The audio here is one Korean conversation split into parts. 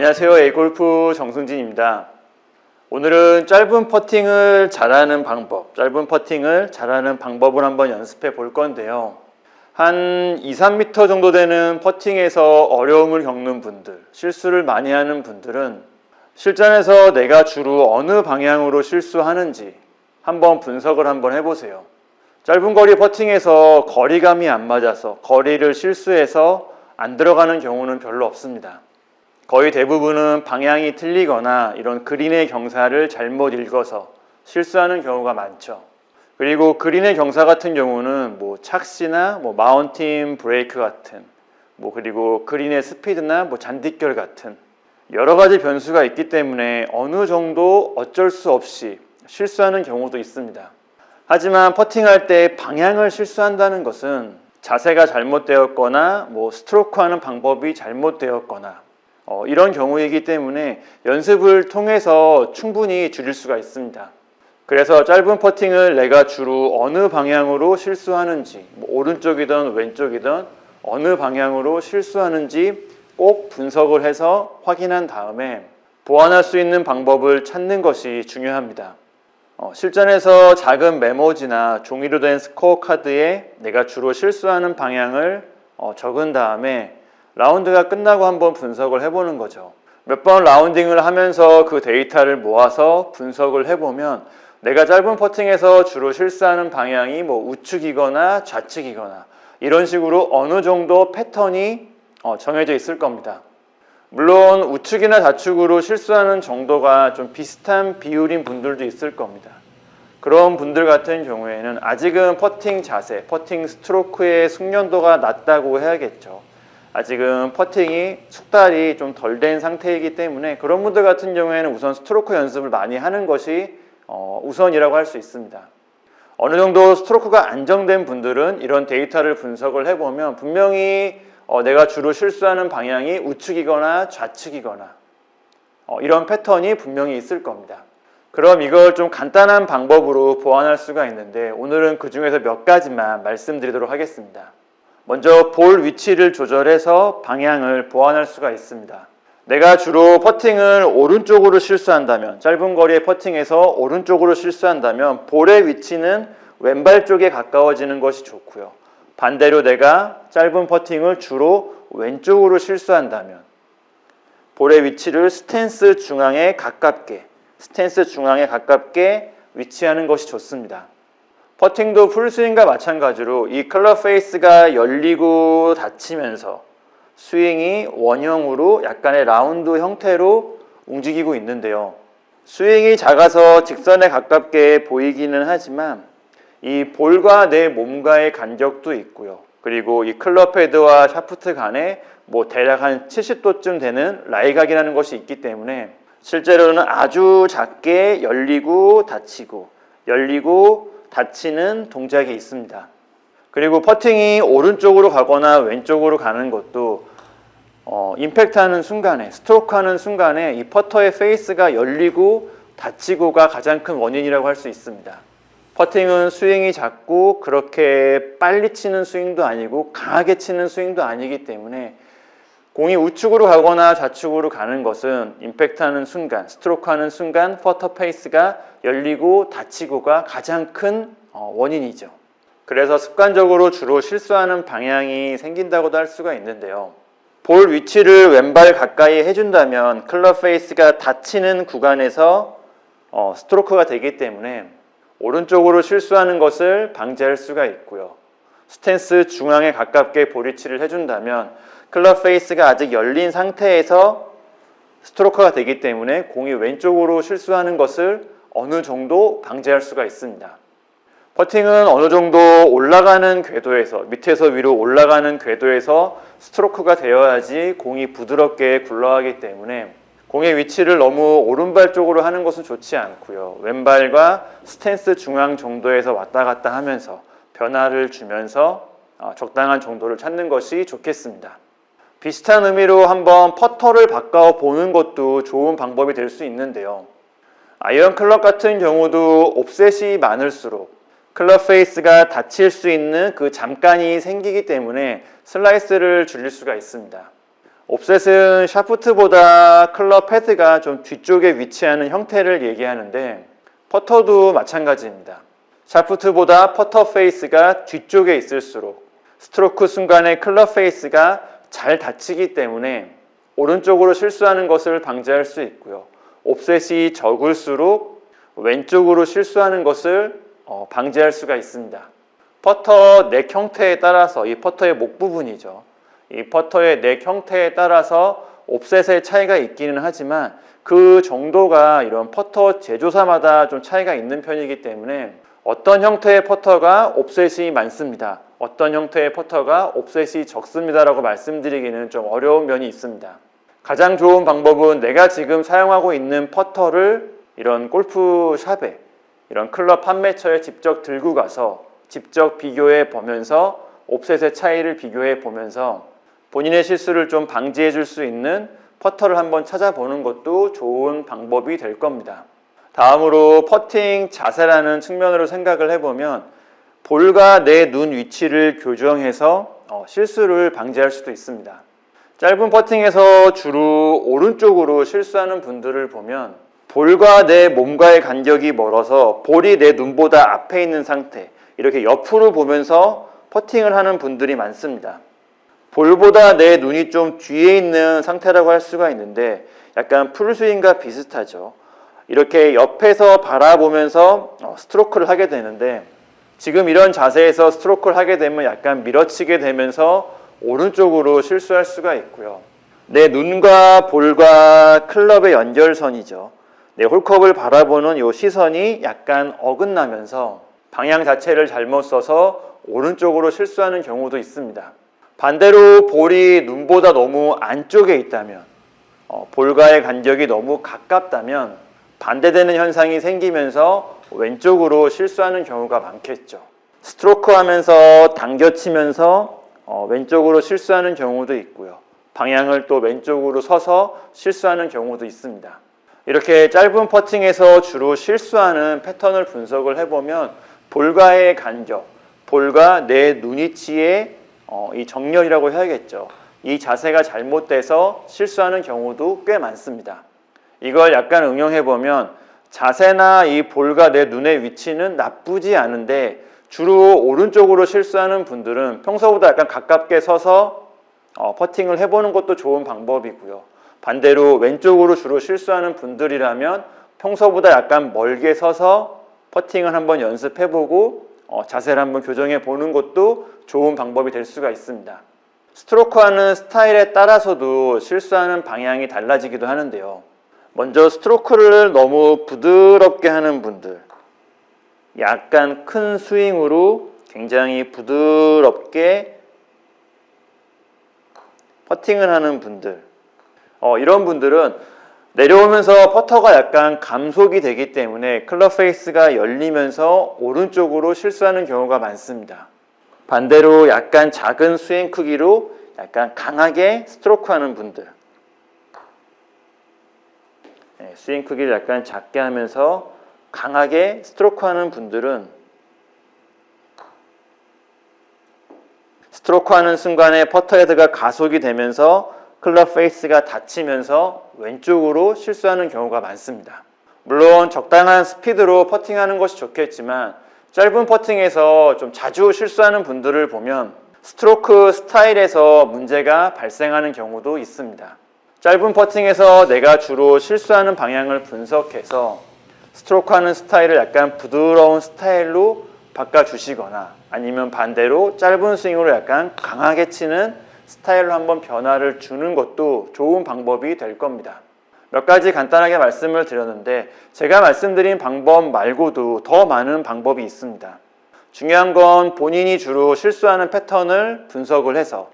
안녕하세요. A골프 정승진입니다. 오늘은 짧은 퍼팅을 잘하는 방법을 한번 연습해 볼 건데요. 한 2, 3m 정도 되는 퍼팅에서 어려움을 겪는 분들, 실수를 많이 하는 분들은 실전에서 내가 주로 어느 방향으로 실수하는지 한번 분석을 한번 해보세요. 짧은 거리 퍼팅에서 거리감이 안 맞아서 거리를 실수해서 안 들어가는 경우는 별로 없습니다. 거의 대부분은 방향이 틀리거나 이런 그린의 경사를 잘못 읽어서 실수하는 경우가 많죠. 그리고 그린의 경사 같은 경우는 착시나 마운틴 브레이크 같은 그리고 그린의 스피드나 잔디결 같은 여러 가지 변수가 있기 때문에 어느 정도 어쩔 수 없이 실수하는 경우도 있습니다. 하지만 퍼팅할 때 방향을 실수한다는 것은 자세가 잘못되었거나 스트로크하는 방법이 잘못되었거나 이런 경우이기 때문에 연습을 통해서 충분히 줄일 수가 있습니다. 그래서 짧은 퍼팅을 내가 주로 어느 방향으로 실수하는지 오른쪽이든 왼쪽이든 어느 방향으로 실수하는지 꼭 분석을 해서 확인한 다음에 보완할 수 있는 방법을 찾는 것이 중요합니다. 실전에서 작은 메모지나 종이로 된 스코어 카드에 내가 주로 실수하는 방향을 적은 다음에 라운드가 끝나고 한번 분석을 해보는 거죠. 몇 번 라운딩을 하면서 그 데이터를 모아서 분석을 해보면 내가 짧은 퍼팅에서 주로 실수하는 방향이 우측이거나 좌측이거나 이런 식으로 어느 정도 패턴이 정해져 있을 겁니다. 물론 우측이나 좌측으로 실수하는 정도가 좀 비슷한 비율인 분들도 있을 겁니다. 그런 분들 같은 경우에는 아직은 퍼팅 자세, 퍼팅 스트로크의 숙련도가 낮다고 해야겠죠. 아직은 퍼팅이 숙달이 좀 덜 된 상태이기 때문에 그런 분들 같은 경우에는 우선 스트로크 연습을 많이 하는 것이 우선이라고 할 수 있습니다. 어느 정도 스트로크가 안정된 분들은 이런 데이터를 분석을 해보면 분명히 내가 주로 실수하는 방향이 우측이거나 좌측이거나 이런 패턴이 분명히 있을 겁니다. 그럼 이걸 좀 간단한 방법으로 보완할 수가 있는데 오늘은 그 중에서 몇 가지만 말씀드리도록 하겠습니다. 먼저 볼 위치를 조절해서 방향을 보완할 수가 있습니다. 내가 주로 퍼팅을 오른쪽으로 실수한다면, 짧은 거리의 퍼팅에서 오른쪽으로 실수한다면 볼의 위치는 왼발 쪽에 가까워지는 것이 좋고요. 반대로 내가 짧은 퍼팅을 주로 왼쪽으로 실수한다면 볼의 위치를 스탠스 중앙에 가깝게 위치하는 것이 좋습니다. 퍼팅도 풀스윙과 마찬가지로 이 클럽 페이스가 열리고 닫히면서 스윙이 원형으로 약간의 라운드 형태로 움직이고 있는데요. 스윙이 작아서 직선에 가깝게 보이기는 하지만 이 볼과 내 몸과의 간격도 있고요. 그리고 이 클럽 헤드와 샤프트 간에 대략 한 70도쯤 되는 라이각이라는 것이 있기 때문에 실제로는 아주 작게 열리고 닫히는 동작이 있습니다. 그리고 퍼팅이 오른쪽으로 가거나 왼쪽으로 가는 것도 임팩트하는 순간에, 스트로크하는 순간에 이 퍼터의 페이스가 열리고 닫히고가 가장 큰 원인이라고 할 수 있습니다. 퍼팅은 스윙이 작고 그렇게 빨리 치는 스윙도 아니고 강하게 치는 스윙도 아니기 때문에 공이 우측으로 가거나 좌측으로 가는 것은 임팩트하는 순간, 스트로크하는 순간 퍼터 페이스가 열리고 닫히고가 가장 큰 원인이죠. 그래서 습관적으로 주로 실수하는 방향이 생긴다고도 할 수가 있는데요. 볼 위치를 왼발 가까이 해준다면 클럽 페이스가 닫히는 구간에서 스트로크가 되기 때문에 오른쪽으로 실수하는 것을 방지할 수가 있고요. 스탠스 중앙에 가깝게 볼 위치를 해준다면 클럽 페이스가 아직 열린 상태에서 스트로크가 되기 때문에 공이 왼쪽으로 실수하는 것을 어느 정도 방지할 수가 있습니다. 퍼팅은 어느 정도 올라가는 궤도에서, 밑에서 위로 올라가는 궤도에서 스트로크가 되어야지 공이 부드럽게 굴러가기 때문에 공의 위치를 너무 오른발 쪽으로 하는 것은 좋지 않고요. 왼발과 스탠스 중앙 정도에서 왔다 갔다 하면서 변화를 주면서 적당한 정도를 찾는 것이 좋겠습니다. 비슷한 의미로 한번 퍼터를 바꿔 보는 것도 좋은 방법이 될 수 있는데요. 아이언 클럽 같은 경우도 옵셋이 많을수록 클럽 페이스가 닫힐 수 있는 그 잠깐이 생기기 때문에 슬라이스를 줄일 수가 있습니다. 옵셋은 샤프트보다 클럽 헤드가 좀 뒤쪽에 위치하는 형태를 얘기하는데 퍼터도 마찬가지입니다. 샤프트보다 퍼터 페이스가 뒤쪽에 있을수록 스트로크 순간에 클럽 페이스가 잘 닫히기 때문에 오른쪽으로 실수하는 것을 방지할 수 있고요. 옵셋이 적을수록 왼쪽으로 실수하는 것을 방지할 수가 있습니다. 퍼터 넥 형태에 따라서 이 퍼터의 목 부분이죠. 이 퍼터의 넥 형태에 따라서 옵셋의 차이가 있기는 하지만 그 정도가 이런 퍼터 제조사마다 좀 차이가 있는 편이기 때문에 어떤 형태의 퍼터가 옵셋이 많습니다. 어떤 형태의 퍼터가 옵셋이 적습니다라고 말씀드리기는 좀 어려운 면이 있습니다. 가장 좋은 방법은 내가 지금 사용하고 있는 퍼터를 이런 골프샵에 이런 클럽 판매처에 직접 들고 가서 직접 비교해 보면서 옵셋의 차이를 비교해 보면서 본인의 실수를 좀 방지해 줄 수 있는 퍼터를 한번 찾아보는 것도 좋은 방법이 될 겁니다. 다음으로 퍼팅 자세라는 측면으로 생각을 해보면 볼과 내 눈 위치를 교정해서 실수를 방지할 수도 있습니다. 짧은 퍼팅에서 주로 오른쪽으로 실수하는 분들을 보면 볼과 내 몸과의 간격이 멀어서 볼이 내 눈보다 앞에 있는 상태, 이렇게 옆으로 보면서 퍼팅을 하는 분들이 많습니다. 볼보다 내 눈이 좀 뒤에 있는 상태라고 할 수가 있는데 약간 풀스윙과 비슷하죠. 이렇게 옆에서 바라보면서 스트로크를 하게 되는데 지금 이런 자세에서 스트로크를 하게 되면 약간 밀어치게 되면서 오른쪽으로 실수할 수가 있고요. 내 눈과 볼과 클럽의 연결선이죠. 내 홀컵을 바라보는 이 시선이 약간 어긋나면서 방향 자체를 잘못 써서 오른쪽으로 실수하는 경우도 있습니다. 반대로 볼이 눈보다 너무 안쪽에 있다면 볼과의 간격이 너무 가깝다면 반대되는 현상이 생기면서 왼쪽으로 실수하는 경우가 많겠죠. 스트로크 하면서 당겨치면서 왼쪽으로 실수하는 경우도 있고요. 방향을 또 왼쪽으로 서서 실수하는 경우도 있습니다. 이렇게 짧은 퍼팅에서 주로 실수하는 패턴을 분석을 해보면 볼과의 간격, 볼과 내 눈위치의 이 정렬이라고 해야겠죠. 이 자세가 잘못돼서 실수하는 경우도 꽤 많습니다. 이걸 약간 응용해보면 자세나 이 볼과 내 눈의 위치는 나쁘지 않은데 주로 오른쪽으로 실수하는 분들은 평소보다 약간 가깝게 서서 퍼팅을 해보는 것도 좋은 방법이고요. 반대로 왼쪽으로 주로 실수하는 분들이라면 평소보다 약간 멀게 서서 퍼팅을 한번 연습해보고 자세를 한번 교정해 보는 것도 좋은 방법이 될 수가 있습니다. 스트로크하는 스타일에 따라서도 실수하는 방향이 달라지기도 하는데요. 먼저 스트로크를 너무 부드럽게 하는 분들, 약간 큰 스윙으로 굉장히 부드럽게 퍼팅을 하는 분들, 이런 분들은 내려오면서 퍼터가 약간 감속이 되기 때문에 클럽 페이스가 열리면서 오른쪽으로 실수하는 경우가 많습니다. 반대로 약간 작은 스윙 크기로 약간 강하게 스트로크 하는 분들, 스윙 크기를 약간 작게 하면서 강하게 스트로크 하는 분들은 스트로크 하는 순간에 퍼터 헤드가 가속이 되면서 클럽 페이스가 닫히면서 왼쪽으로 실수하는 경우가 많습니다. 물론 적당한 스피드로 퍼팅하는 것이 좋겠지만 짧은 퍼팅에서 좀 자주 실수하는 분들을 보면 스트로크 스타일에서 문제가 발생하는 경우도 있습니다. 짧은 퍼팅에서 내가 주로 실수하는 방향을 분석해서 스트로크 하는 스타일을 약간 부드러운 스타일로 바꿔주시거나 아니면 반대로 짧은 스윙으로 약간 강하게 치는 스타일로 한번 변화를 주는 것도 좋은 방법이 될 겁니다. 몇 가지 간단하게 말씀을 드렸는데 제가 말씀드린 방법 말고도 더 많은 방법이 있습니다. 중요한 건 본인이 주로 실수하는 패턴을 분석을 해서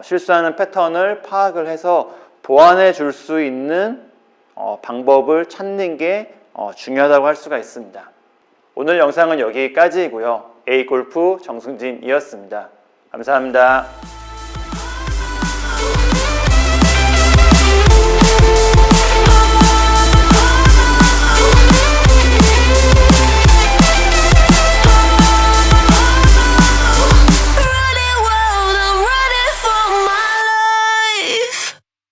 실수하는 패턴을 파악을 해서 보완해 줄 수 있는 방법을 찾는 게 중요하다고 할 수가 있습니다. 오늘 영상은 여기까지이고요. A골프 정승진이었습니다. 감사합니다.